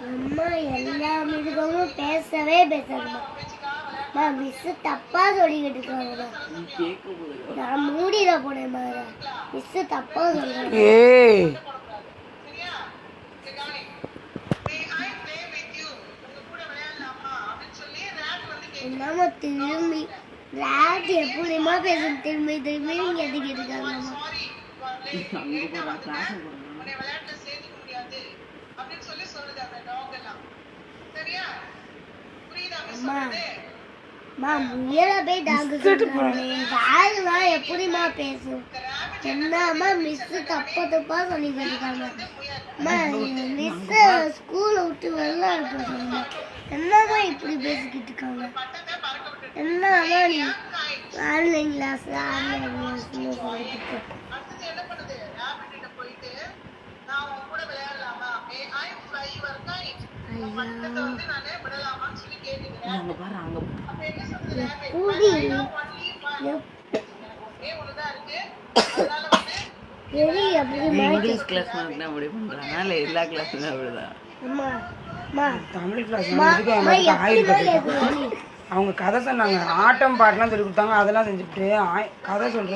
அம்மா எல்லா மிருகமும் பேசவே பேசணுமா மிஸ் தப்பா சொல்லிக்கிட்டு இருக்காங்க. நான் மூடிட போனேன் மிஸ் தப்பா சொல்றாங்க. என்னமா திரும்பி ராட் எப்படிமா பேசும் திரும்பி திரும்பி கேட்டுக்கிட்டு இருக்காங்கம்மா. முயல போய் டாக்லாம் எப்படிமா பேசும்? என்னம்மா மிஸ் தப்பா சொல்லிக்கிட்டு இருக்காங்க. மிஸ் ஸ்கூலை விட்டு வெளில இருக்க என்னம்மா இப்படி பேசிக்கிட்டு இருக்காங்க? என்னம்மா நீ ஆன்லைன் கிளாஸ் இங்கிலீஷ் கிளாஸ் அப்படி பண்றாங்க இல்ல எல்லா கிளாஸ்லயும் அப்படிதான். தமிழ் கிளாஸ் அவங்க கதை சொன்னாங்க, ஆட்டம் பாட்டுலாம் சொல்லி கொடுத்தாங்க, அதெல்லாம் செஞ்சுட்டு கதை சொல்ற